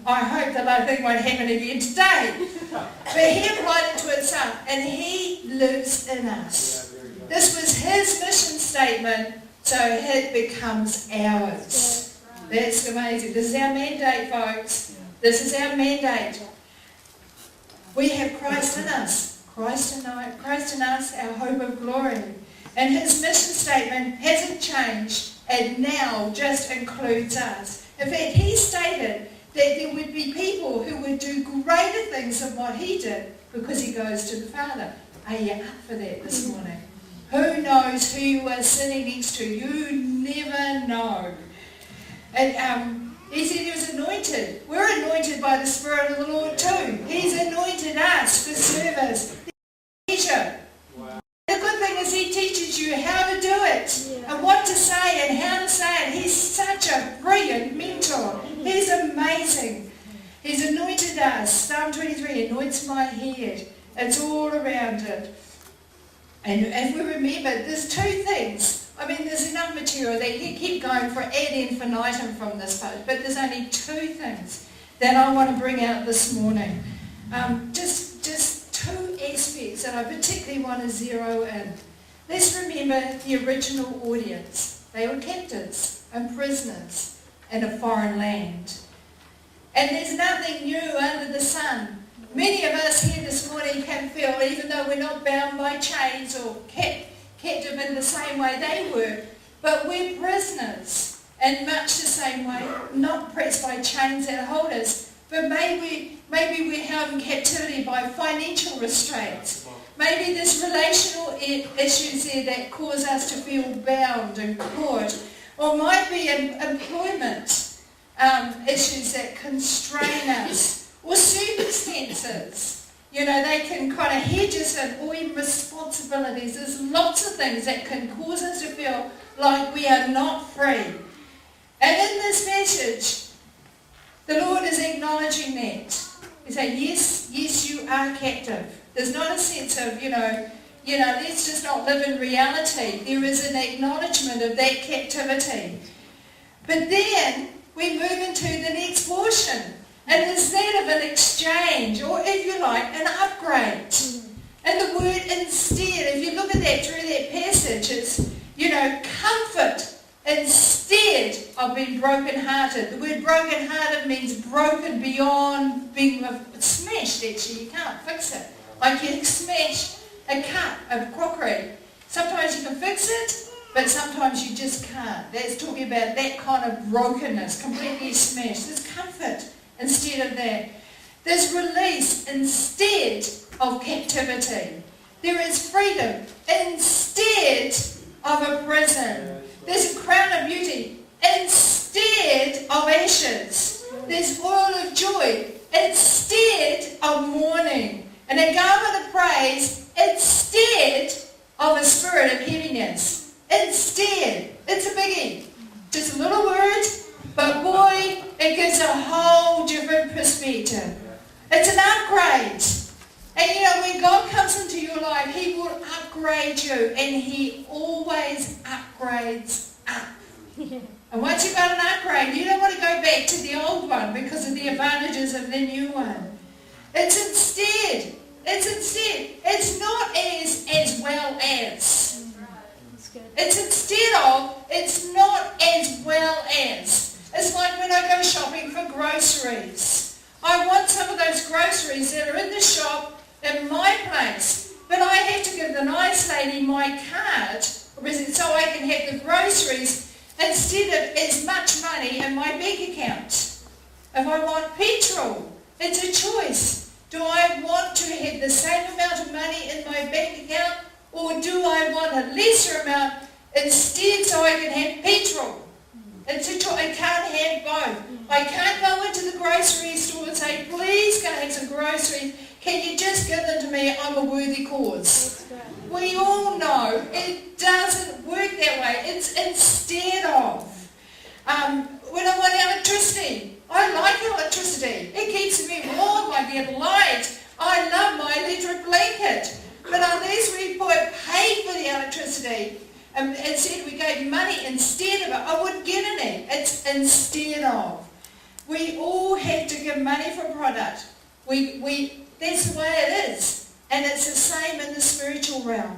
I hope that I think won't happen again today. But he applied it to himself, and he lives in us. This was his mission statement, so it becomes ours. That's amazing. This is our mandate, folks. This is our mandate. We have Christ in us. Christ in us, our hope of glory. And his mission statement hasn't changed, and now just includes us. In fact, he stated that there would be people who would do greater things than what he did because he goes to the Father. Are you up for that this morning? Who knows who you are sitting next to? You never know. And he said he was anointed. We're anointed by the Spirit of the Lord too. He's anointed us for service. Teacher. Wow. The good thing is he teaches you how to do it and what to say and how to say it. He's such a brilliant mentor. He's amazing. He's anointed us. Psalm 23 anoints my head. It's all around it. And if we remember, there's two things. I mean, there's enough material that you keep going for ad infinitum from this post, but there's only two things that I want to bring out this morning. Just two aspects that I particularly want to zero in. Let's remember the original audience. They were captives and prisoners in a foreign land. And there's nothing new under the sun. Many of us here this morning can feel, even though we're not bound by chains or captive in the same way they were, but we're prisoners in much the same way, not pressed by chains that hold us, but maybe we're held in captivity by financial restraints. Maybe there's relational issues there that cause us to feel bound and caught, or might be employment issues that constrain us. Or circumstances, they can kind of hedge us in, or even responsibilities. There's lots of things that can cause us to feel like we are not free. And in this passage, the Lord is acknowledging that. He says, yes, you are captive. There's not a sense of, let's just not live in reality. There is an acknowledgement of that captivity. But then we move into the next portion. And there's that of an exchange, or if you like, an upgrade. And the word instead, if you look at that through that passage, it's, comfort instead of being broken-hearted. The word broken-hearted means broken beyond being smashed, actually. You can't fix it. Like you smash a cup of crockery. Sometimes you can fix it, but sometimes you just can't. That's talking about that kind of brokenness, completely smashed. There's comfort instead of that. There's release instead of captivity. There is freedom instead of a prison. There's a crown of beauty instead of ashes. There's oil of joy instead of mourning. And a garment of praise instead of a spirit of heaviness. Instead. It's a biggie. Just a little word, but boy, it gives a whole different perspective. It's an upgrade. And when God comes into your life, he will upgrade you, and he always upgrades up. And once you've got an upgrade, you don't want to go back to the old one because of the advantages of the new one. It's instead. It's not as well as. It's instead of, it's not as well as. It's like when I go shopping for groceries. I want some of those groceries that are in the shop in my place, but I have to give the nice lady my card so I can have the groceries instead of as much money in my bank account. If I want petrol, it's a choice. Do I want to have the same amount of money in my bank account, or do I want a lesser amount instead so I can have petrol? It's a choice. I can't have both. I can't go into the grocery store and say, please can I have some groceries? Can you just give them to me? I'm a worthy cause. We all know it doesn't work that way. It's instead of. When I want electricity, I like electricity. It keeps me warm. I get light. I love my electric blanket. But unless we pay for the electricity, and said we gave money instead of it, I wouldn't get any. It's instead of. We all have to give give money for product. That's the way it is. And it's the same in the spiritual realm.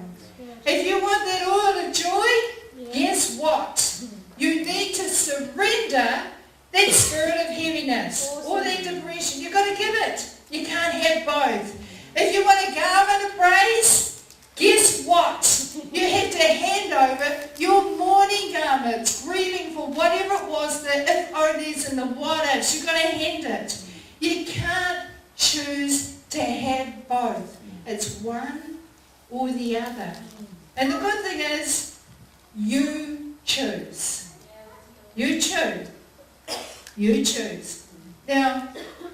If you want that oil of joy, guess what? You need to surrender that spirit of heaviness or that depression. You've got to give it. You can't have both. If you want a garment of praise, guess what? You have to hand over your mourning garments, grieving for whatever it was, the if-onlys and the what-ifs. You've got to hand it. You can't choose to have both. It's one or the other. And the good thing is, you choose. You choose. You choose. Now,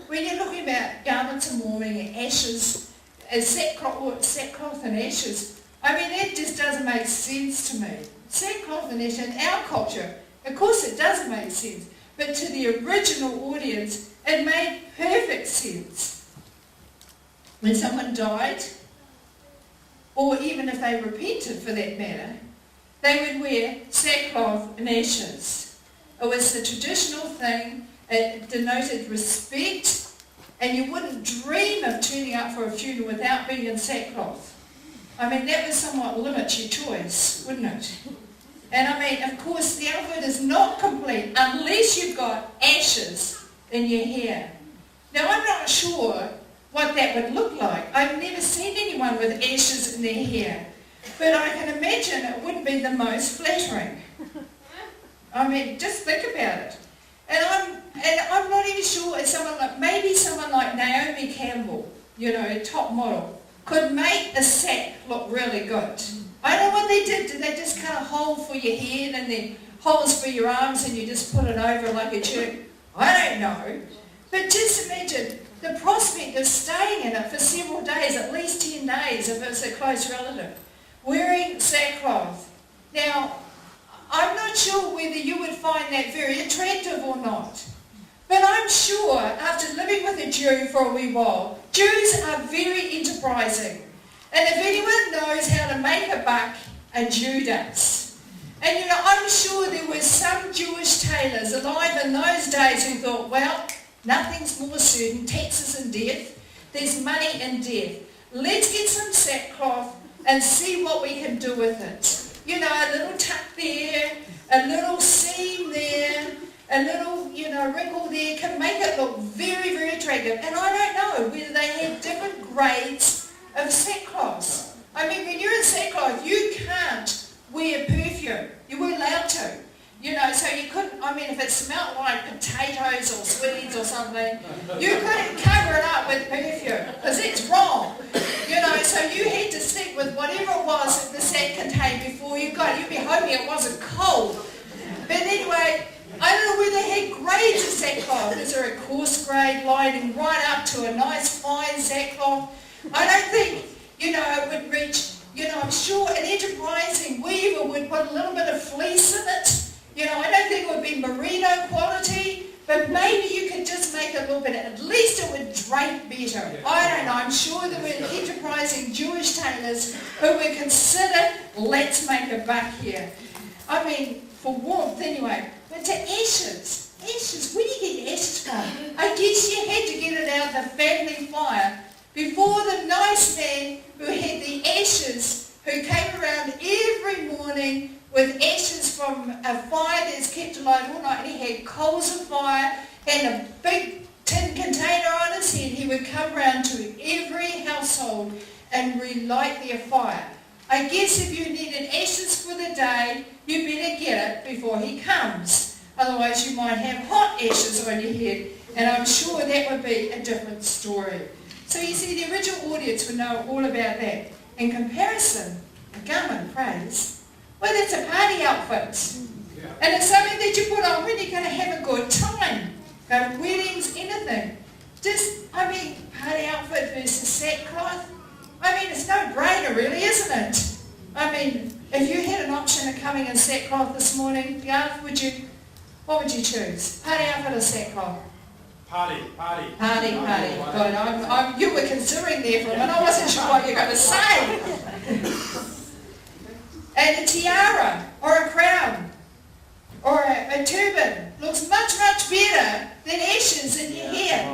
when you're looking about garments of mourning and ashes, sackcloth and ashes, I mean, that just doesn't make sense to me. Sackcloth and ashes, in our culture, of course it does make sense, but to the original audience, it made perfect sense. When someone died, or even if they repented for that matter, they would wear sackcloth and ashes. It was the traditional thing. It denoted respect, and you wouldn't dream of turning up for a funeral without being in sackcloth. I mean, that would somewhat limit your choice, wouldn't it? And I mean, of course, the outfit is not complete unless you've got ashes in your hair. Now, I'm not sure what that would look like. I've never seen anyone with ashes in their hair, but I can imagine it wouldn't be the most flattering. I mean, just think about it. And I'm not even sure if maybe someone like Naomi Campbell, a top model, could make a sack look really good. I don't know what they did. Did they just cut a hole for your head and then holes for your arms and you just put it over like a jerk? I don't know. But just imagine the prospect of staying in it for several days, at least 10 days if it's a close relative, wearing sackcloth. Now, I'm not sure whether you would find that very attractive or not. But I'm sure, after living with a Jew for a wee while, Jews are very enterprising. And if anyone knows how to make a buck, a Jew does. And I'm sure there were some Jewish tailors alive in those days who thought, well, nothing's more certain, taxes and death. There's money in death. Let's get some sackcloth and see what we can do with it. A little tuck there, a little seam there, a little, wrinkle there can make it look very, very attractive. And I don't know whether they had different grades of sackcloth. I mean, when you're in sackcloth, you can't wear perfume. You weren't allowed to. So you couldn't, if it smelled like potatoes or sweets or something, you couldn't cover it up with perfume, because it's wrong. So you had to stick with whatever it was that the sack contained before you got it. You'd be hoping it wasn't cold. But anyway, I don't know whether they had grades of sackcloth. Is there a coarse grade lining right up to a nice fine sackcloth? I don't think, it would reach, I'm sure an enterprising weaver would put a little bit of fleece in it. I don't think it would be merino quality, but maybe you could just make it a little bit, at least it would drape better. I don't know, I'm sure there were enterprising Jewish tailors who would consider, let's make a buck here. For warmth anyway, but to ashes, where do you get ashes from? I guess you had to get it out of the family fire before the nice man who had the ashes, who came around every morning with ashes from a fire that's kept alight all night, and he had coals of fire and a big tin container on his head. He would come round to every household and relight their fire. I guess if you needed ashes for the day, you better get it before he comes. Otherwise you might have hot ashes on your head, and I'm sure that would be a different story. So you see, the original audience would know all about that. In comparison, a garment of praise, well, it's a party outfit. And it's something that you put on when you're going to have a good time. Go to weddings, anything. Party outfit versus sackcloth. It's no brainer really, isn't it? If you had an option of coming in sackcloth this morning, Garth, what would you choose? Party outfit or sackcloth? Party. Good. You were considering there for a minute. I wasn't sure what you were going to say. And a tiara or a crown or a turban looks much, much better than ashes in your hair.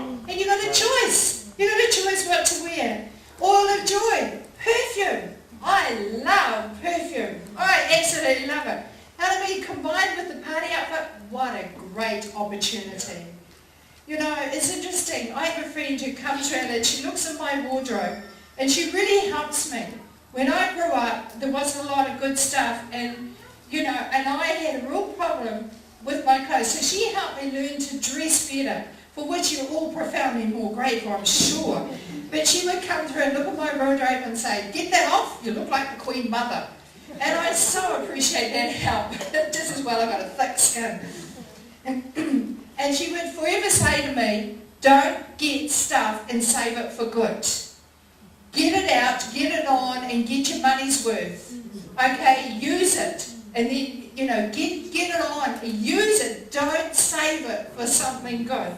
it's interesting. I have a friend who comes around and she looks at my wardrobe and she really helps me. When I grew up, there wasn't a lot of good stuff, and and I had a real problem with my clothes. So she helped me learn to dress better, for which you're all profoundly more grateful, I'm sure. But she would come through and look at my wardrobe and say, "Get that off, you look like the Queen Mother." And I so appreciate that help. Just as well I've got a thick skin. And she would forever say to me, "Don't get stuff and save it for good. Get it out, get it on, and get your money's worth. Okay, use it. And then, get it on, use it. Don't save it for something good."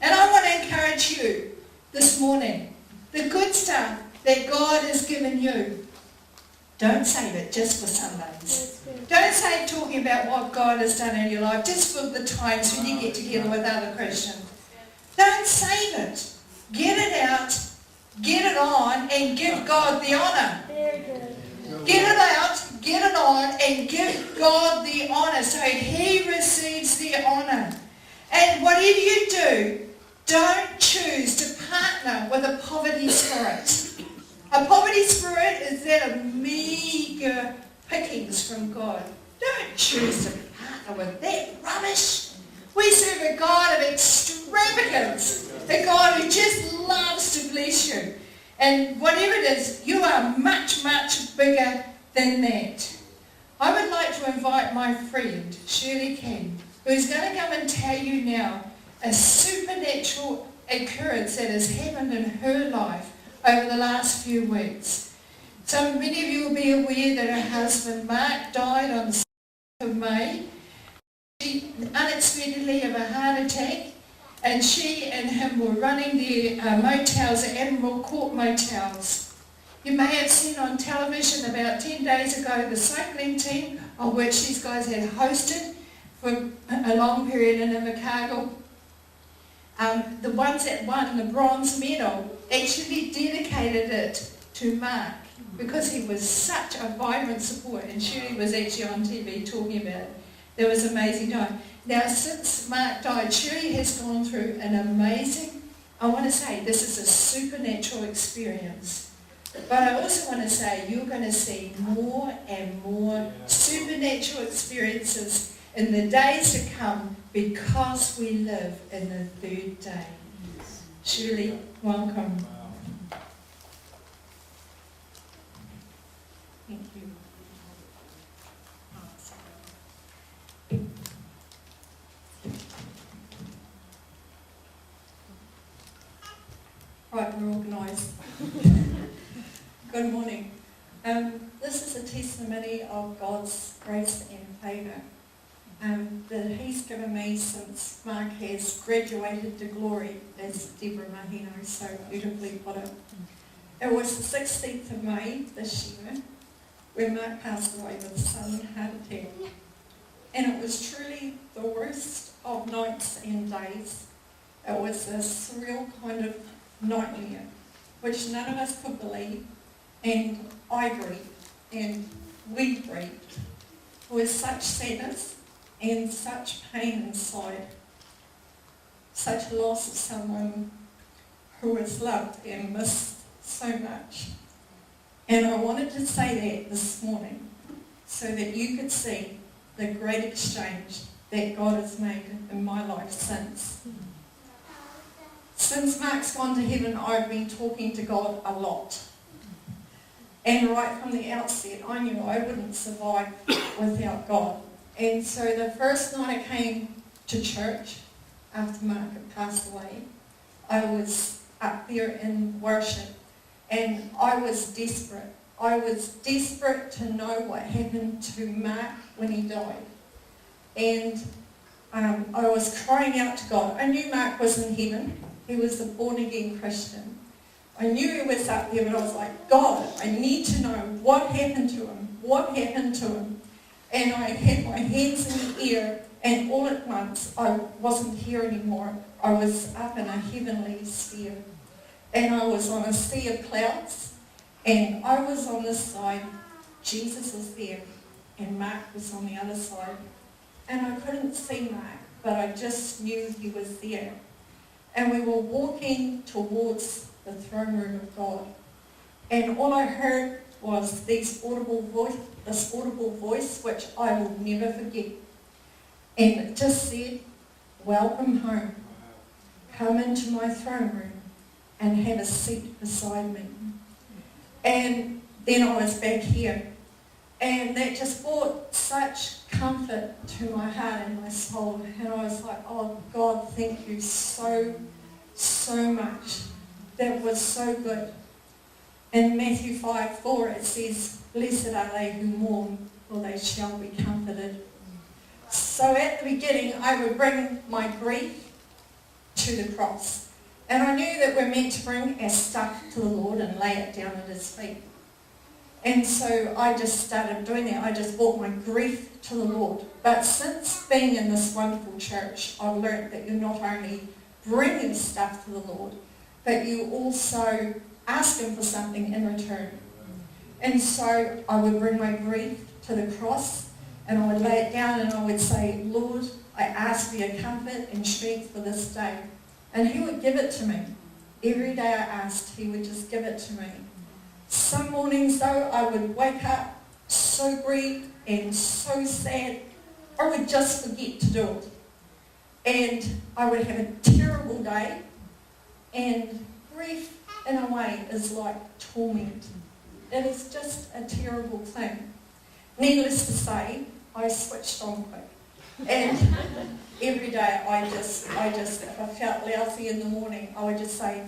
And I want to encourage you this morning, the good stuff that God has given you, don't save it just for Sundays. Don't save talking about what God has done in your life just for the times when you get together with other Christians. Don't save it. Get it out, get it on, and give God the honour. Get it out, get it on, and give God the honour so He receives the honour. And whatever you do, don't choose to partner with a poverty spirit. A poverty spirit is that of meagre pickings from God. Don't choose to partner with that rubbish. We serve a God of extravagance, a God who just loves to bless you. And whatever it is, you are much, much bigger than that. I would like to invite my friend, Shirley King, who's going to come and tell you now a supernatural occurrence that has happened in her life over the last few weeks. So many of you will be aware that her husband Mark died on the 6th of May. She unexpectedly of a heart attack, and she and him were running their motels, the Admiral Court motels. You may have seen on television about 10 days ago the cycling team, of which these guys had hosted for a long period in Invercargill. The ones that won the bronze medal actually dedicated it to Mark because he was such a vibrant support, and Shirley was actually on TV talking about it. There was an amazing time. Now, since Mark died, Shirley has gone through an amazing, I want to say, this is a supernatural experience. But I also want to say you're going to see more and more supernatural experiences in the days to come because we live in the third day. Shirley, welcome. Thank you. Right, we're organised. Good morning. This is a testimony of God's grace and favour that He's given me since Mark has graduated to glory, as Deborah Mahino so beautifully put it. It was the 16th of May this year when Mark passed away with a sudden heart attack. And it was truly the worst of nights and days. It was a surreal kind of nightmare, which none of us could believe, and I grieved, and we grieved, with such sadness and such pain inside, such loss of someone who was loved and missed so much. And I wanted to say that this morning so that you could see the great exchange that God has made in my life since. Since Mark's gone to heaven, I've been talking to God a lot. And right from the outset, I knew I wouldn't survive without God. And so the first night I came to church, after Mark had passed away, I was up there in worship, and I was desperate. I was desperate to know what happened to Mark when he died. And I was crying out to God. I knew Mark was in heaven. He was a born-again Christian. I knew he was up there, but I was like, God, I need to know what happened to him. What happened to him? And I had my hands in the air, and all at once, I wasn't here anymore. I was up in a heavenly sphere. And I was on a sea of clouds, and I was on this side, Jesus was there, and Mark was on the other side. And I couldn't see Mark, but I just knew he was there. and we were walking towards the throne room of God. And all I heard was this audible voice, which I will never forget. And it just said, "Welcome home. Come into my throne room and have a seat beside me." And then I was back here. And that just brought such comfort to my heart and my soul. And I was like, oh God, thank you so, so much. That was so good. In Matthew 5:4 it says, "Blessed are they who mourn, for they shall be comforted." So at the beginning I would bring my grief to the cross. And I knew that we're meant to bring our stuff to the Lord and lay it down at his feet. And so I just started doing that. I just brought my grief to the Lord. But since being in this wonderful church, I've learned that you not only bring your stuff to the Lord, but you also ask him for something in return. And so I would bring my grief to the cross, and I would lay it down, and I would say, "Lord, I ask for your comfort and strength for this day." And he would give it to me. Every day I asked, he would just give it to me. Some mornings though, I would wake up so grieved and so sad, I would just forget to do it. And I would have a terrible day, and grief in a way is like torment. It is just a terrible thing. Needless to say, I switched on quick. And every day I just, if I felt lousy in the morning, I would just say,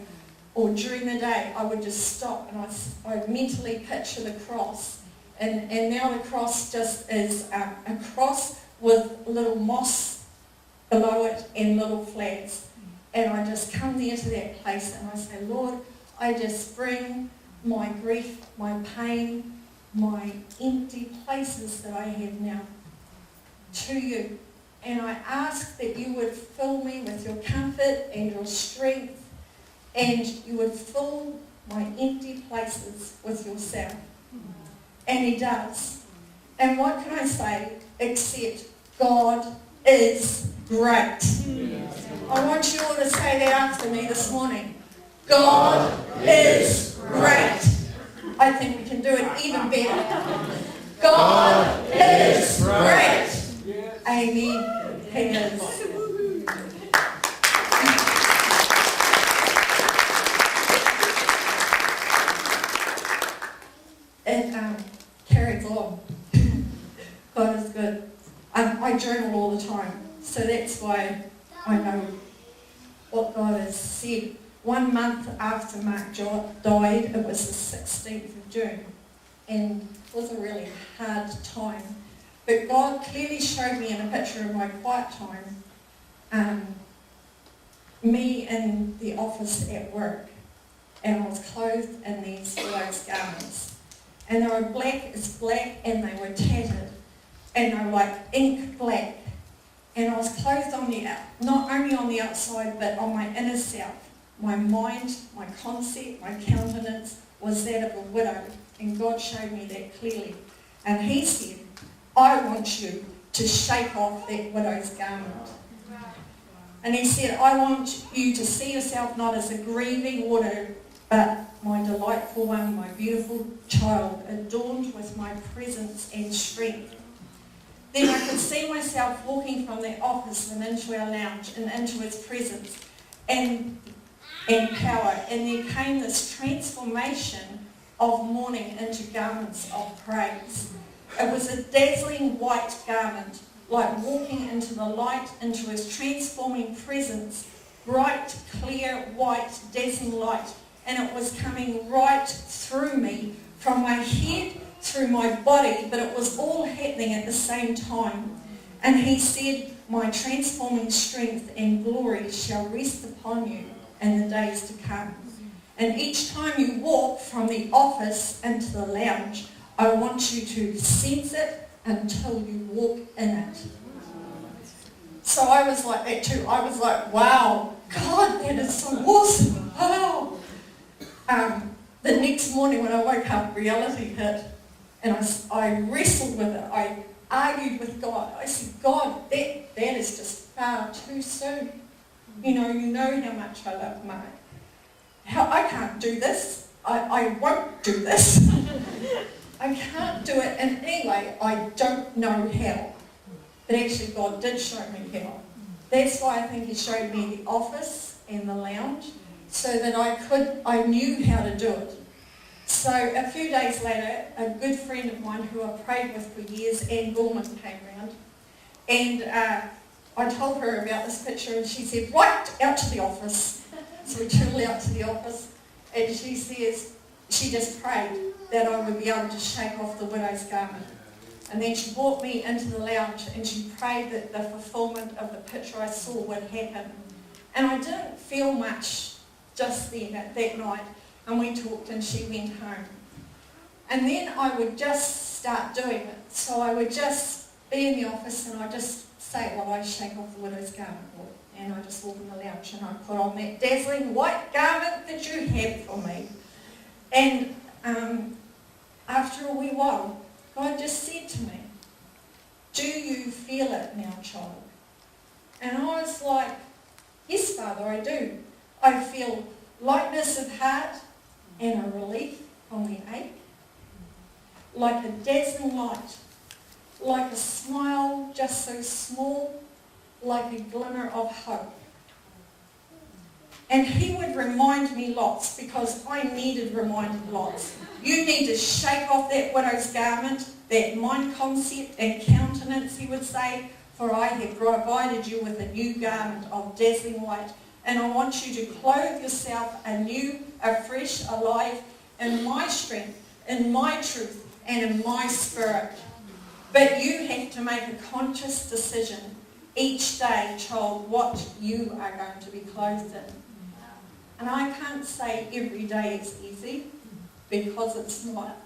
or during the day, I would just stop and I would mentally picture the cross. And now the cross just is a cross with little moss below it and little flags. And I just come there to that place and I say, "Lord, I just bring my grief, my pain, my empty places that I have now to you. And I ask that you would fill me with your comfort and your strength, and you would fill my empty places with yourself." And he does. And what can I say except God is great. I want you all to say that after me this morning. God is great. I think we can do it even better. God is great. Amen. He is. It carries on. God is good. I journal all the time, so that's why I know what God has said. 1 month after Mark died, it was the 16th of June, and it was a really hard time. But God clearly showed me in a picture of my quiet time, me in the office at work, and I was clothed in these widow's garments. And they were black as black, and they were tattered, and they were like ink black. And I was clothed not only on the outside, but on my inner self. My mind, my concept, my countenance was that of a widow, and God showed me that clearly. And he said, "I want you to shake off that widow's garment." And he said, "I want you to see yourself not as a grieving widow, but my delightful one, my beautiful child, adorned with my presence and strength." Then I could see myself walking from the office and into our lounge and into his presence and power. And there came this transformation of mourning into garments of praise. It was a dazzling white garment, like walking into the light, into his transforming presence, bright, clear, white, dazzling light. And it was coming right through me, from my head through my body, but it was all happening at the same time. And he said, "My transforming strength and glory shall rest upon you in the days to come." And each time you walk from the office into the lounge, I want you to sense it until you walk in it. So I was like that too. I was like, wow, God, that is so awesome. Wow. The next morning when I woke up, reality hit, and I wrestled with it. I argued with God. I said, "God, that is just far too soon. You know how much I love Mark. I can't do this. I won't do this. I can't do it in any way. I don't know how. But actually God did show me how. That's why I think he showed me the office and the lounge so that I knew how to do it. So a few days later, a good friend of mine who I prayed with for years, Anne Gorman, came round. And I told her about this picture and she said, right, out to the office. So we travelled out to the office and she says, she just prayed that I would be able to shake off the widow's garment. And then she brought me into the lounge and she prayed that the fulfilment of the picture I saw would happen. And I didn't feel much just then, that night. And we talked and she went home. And then I would just start doing it. So I would just be in the office and I'd just say, well, I shake off the widow's garment. And I just walk in the lounge and I put on that dazzling white garment that you have for me. And after a wee while, God just said to me, do you feel it now, child? And I was like, yes, Father, I do. I feel lightness of heart and a relief from the ache, like a dazzling light, like a smile just so small, like a glimmer of hope. And he would remind me lots because I needed reminded lots. You need to shake off that widow's garment, that mind concept and countenance, he would say, for I have provided you with a new garment of dazzling white. And I want you to clothe yourself anew, afresh, alive, in my strength, in my truth, and in my spirit. But you have to make a conscious decision each day, child, what you are going to be clothed in. And I can't say every day is easy, because it's not.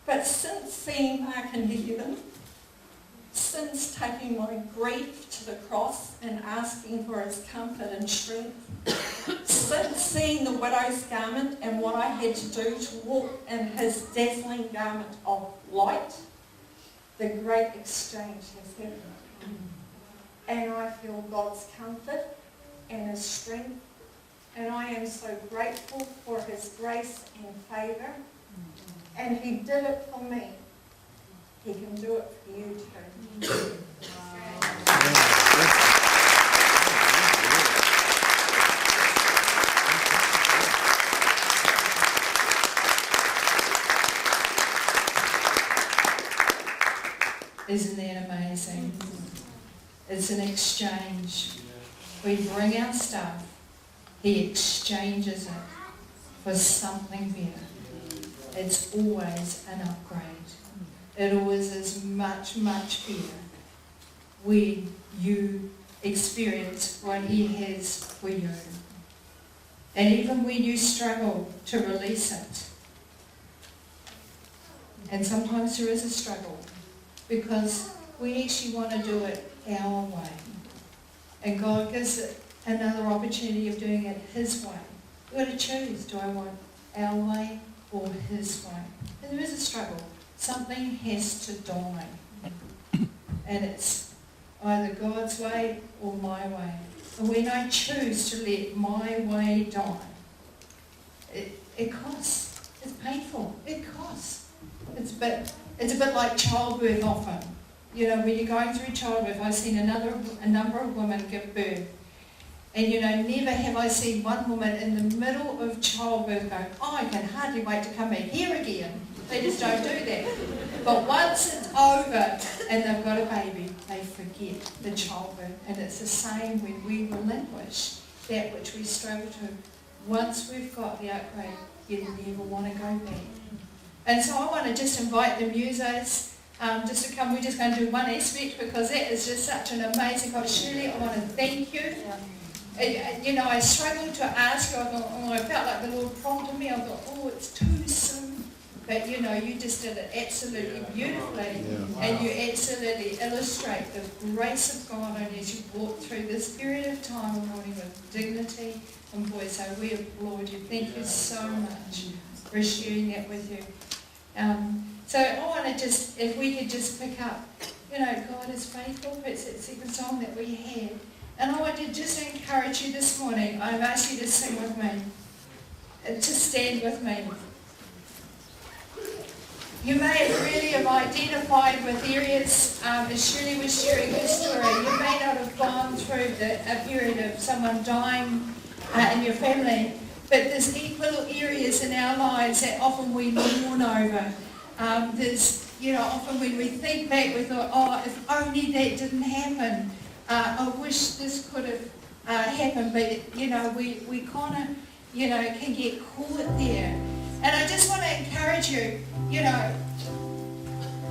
But since seeing Mark in heaven, since taking my grief to the cross and asking for his comfort and strength, since seeing the widow's garment and what I had to do to walk in his dazzling garment of light, the great exchange has happened. And I feel God's comfort and his strength, and I am so grateful for his grace and favour. And he did it for me. He can do it for you too. Isn't that amazing? It's an exchange. We bring our stuff, he exchanges it for something better. It's always an upgrade. It always is much, much better when you experience what he has for you. And even when you struggle to release it, and sometimes there is a struggle, because we actually want to do it our way. And God gives it another opportunity of doing it his way. You've got to choose, do I want our way or his way? And there is a struggle. Something has to die. And it's either God's way or my way. And when I choose to let my way die, it costs. It's painful. It costs. It's a bit like childbirth often. You know, when you're going through childbirth, I've seen a number of women give birth. And you know, never have I seen one woman in the middle of childbirth go, oh, I can hardly wait to come back here again. They just don't do that. But once it's over and they've got a baby, they forget the childbirth. And it's the same when we relinquish that which we struggle to. Once we've got the upgrade, you never want to go back. And so I want to just invite the musos just to come. We're just going to do one aspect because that is just such an amazing God. Shirley, I want to thank you. You know, I struggled to ask you. I thought, oh, I felt like the Lord prompted me. I thought, oh, it's too soon. But you know, you just did it absolutely beautifully. And you absolutely illustrate the grace of God only as you walk through this period of time with dignity and voice. So we applaud you. Thank you so much for sharing that with you. So I want to just, if we could just pick up, you know, God is faithful. It's that second song that we had. And I want to just encourage you this morning. I've asked you to sing with me, to stand with me. You may have really have identified with areas, as Shirley was sharing her story, you may not have gone through a period of someone dying in your family, but there's little areas in our lives that often we mourn over. There's, often when we think back, we thought, oh, if only that didn't happen. I wish this could have happened, but, we kind of, can get caught there. And I just want to encourage you,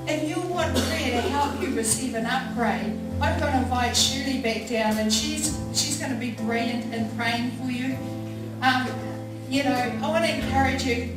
if you want prayer to help you receive an upgrade, I'm going to invite Shirley back down, and she's going to be brilliant in praying for you. I want to encourage you,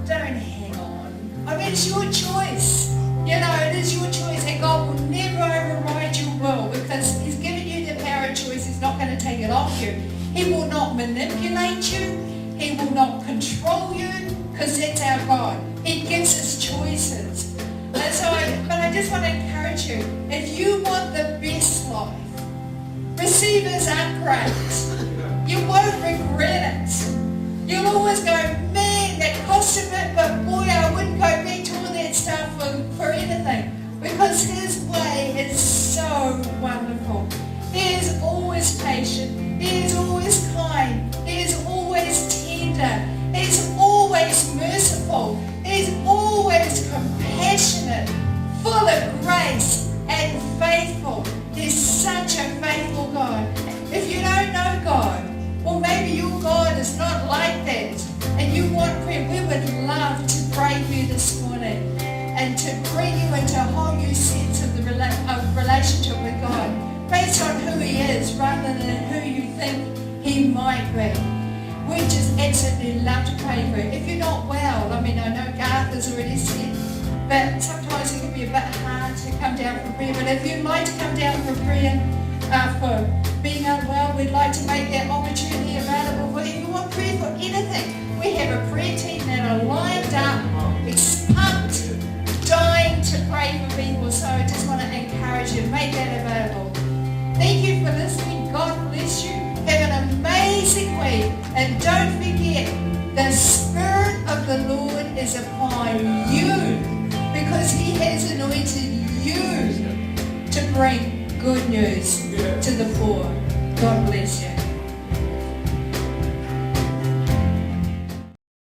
don't hang on. I mean, it's your choice. It is your choice, and God will never override your will because He's given you the power of choice. He's not going to take it off you. He will not manipulate you. He will not control you because that's our God. He gives us choices. And so, but I just want to encourage you, if you want the best life, receive His upgrades. You won't regret it. You'll always go, man, that cost a bit, but boy, I wouldn't go back to all that stuff for anything. Because His way is so wonderful. He is always patient. He is always kind. He is always tender. He's always merciful. He's always compassionate, full of grace and faithful. He's such a faithful God. If you don't know God, or maybe your God is not like that, and you want prayer, we would love to pray for you this morning and to bring you into a whole new sense of the relationship with God, based on who He is rather than who you think He might be. We just absolutely love to pray for you. If you're not well, I know Garth has already said, but sometimes it can be a bit hard to come down for prayer. But if you'd like to come down for prayer, for being unwell, we'd like to make that opportunity available for you. If you want prayer for anything, we have a prayer team that are lined up, pumped, dying to pray for people. So I just want to encourage you, make that available. Thank you for listening. God bless you. Have an amazing week. And don't forget, the Spirit of the Lord is upon you because He has anointed you to bring good news to the poor. God bless you.